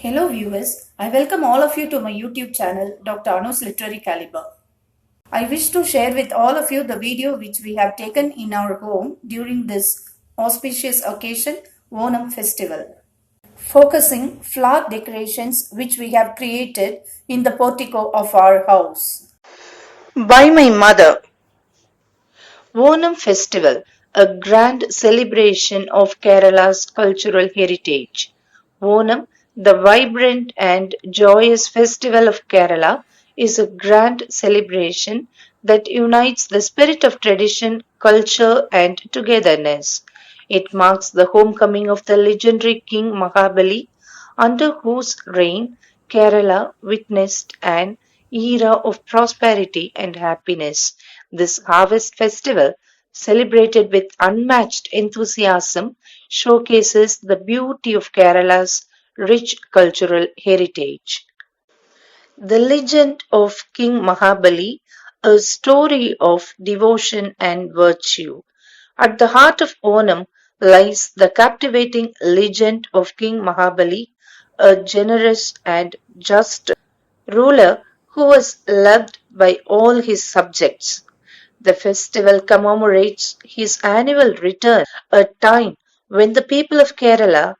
Hello viewers, I welcome all of you to my YouTube channel Dr.Anu's Literary Calibre. I wish to share with all of you the video which we have taken in our home during this auspicious occasion, Onam festival, focusing flower decorations which we have created in the portico of our house. By my mother. Onam Festival, a grand celebration of Kerala's cultural heritage. Onam, the vibrant and joyous festival of Kerala, is a grand celebration that unites the spirit of tradition, culture, and togetherness. It marks the homecoming of the legendary King Mahabali, under whose reign Kerala witnessed an era of prosperity and happiness. This harvest festival, celebrated with unmatched enthusiasm, showcases the beauty of Kerala's rich cultural heritage. The legend of King Mahabali, a story of devotion and virtue. At the heart of Onam lies the captivating legend of King Mahabali, a generous and just ruler who was loved by all his subjects. The festival commemorates his annual return, a time when the people of Kerala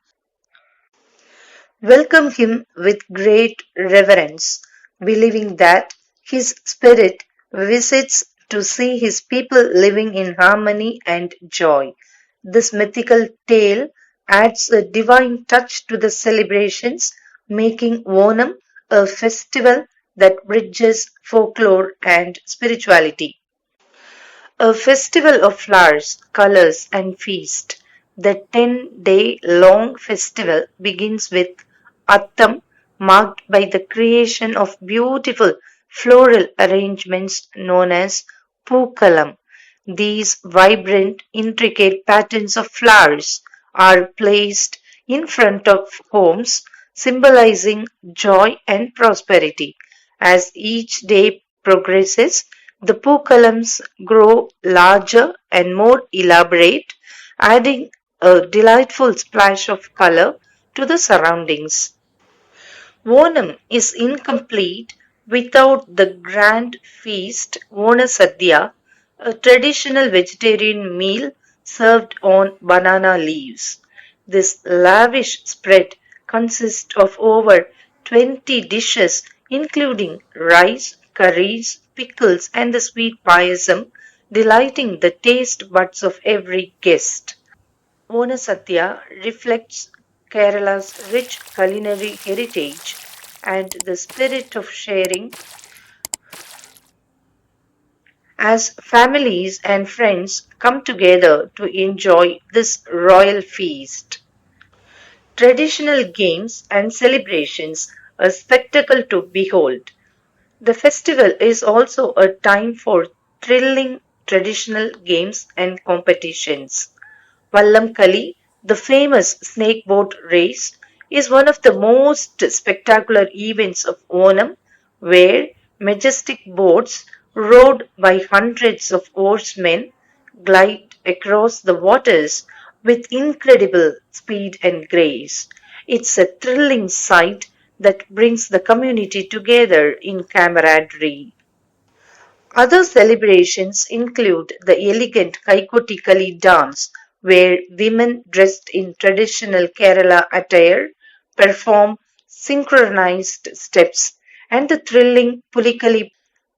welcome him with great reverence, believing that his spirit visits to see his people living in harmony and joy. This mythical tale adds a divine touch to the celebrations, making Onam a festival that bridges folklore and spirituality. A festival of flowers, colors, and feast. The 10-day long festival begins with Attam, marked by the creation of beautiful floral arrangements known as Pookalam. These vibrant, intricate patterns of flowers are placed in front of homes, symbolizing joy and prosperity. As each day progresses, the Pookalams grow larger and more elaborate, adding a delightful splash of color to the surroundings. Onam is incomplete without the grand feast Onasadya, a traditional vegetarian meal served on banana leaves. This lavish spread consists of over 20 dishes including rice, curries, pickles and the sweet payasam, delighting the taste buds of every guest. Onasadya reflects Kerala's rich culinary heritage and the spirit of sharing as families and friends come together to enjoy this royal feast. Traditional games and celebrations, a spectacle to behold. The festival is also a time for thrilling traditional games and competitions. Vallamkali, the famous snake boat race, is one of the most spectacular events of Onam, where majestic boats, rowed by hundreds of oarsmen, glide across the waters with incredible speed and grace. It's a thrilling sight that brings the community together in camaraderie. Other celebrations include the elegant Kaikotikali dance, where women dressed in traditional Kerala attire perform synchronized steps, and the thrilling Pulikali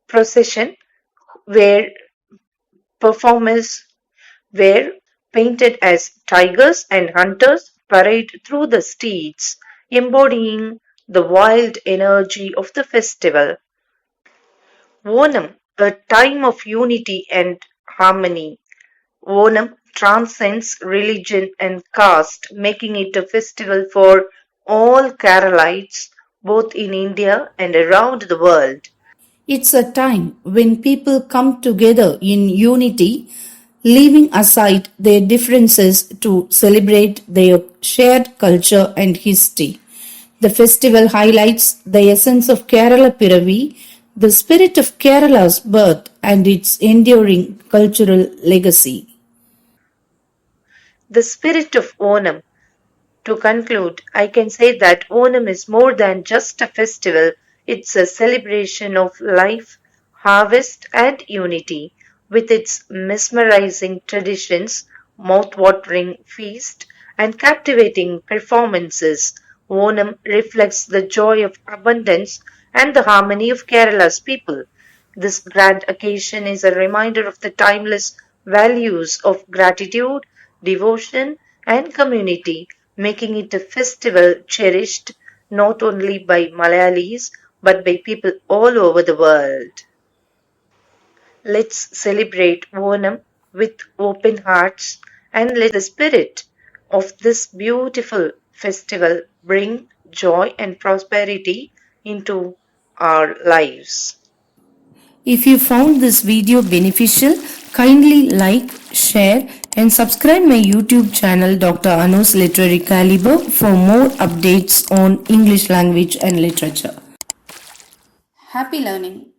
procession, where performers were painted as tigers and hunters parade through the streets, embodying the wild energy of the festival. Onam, a time of unity and harmony. Onam transcends religion and caste, making it a festival for all Keralites, both in India and around the world. It's a time when people come together in unity, leaving aside their differences to celebrate their shared culture and history. The festival highlights the essence of Kerala Piravi, the spirit of Kerala's birth and its enduring cultural legacy. The spirit of Onam. To conclude, I can say that Onam is more than just a festival, it's a celebration of life, harvest, and unity. With its mesmerizing traditions, mouth-watering feast, and captivating performances, Onam reflects the joy of abundance and the harmony of Kerala's people. This grand occasion is a reminder of the timeless values of gratitude, devotion, and community, making it a festival cherished not only by Malayalis but by people all over the world. Let's celebrate Onam with open hearts and let the spirit of this beautiful festival bring joy and prosperity into our lives. If you found this video beneficial, kindly like, share and subscribe my YouTube channel Dr. Anu's Literary Calibre for more updates on English language and literature. Happy learning!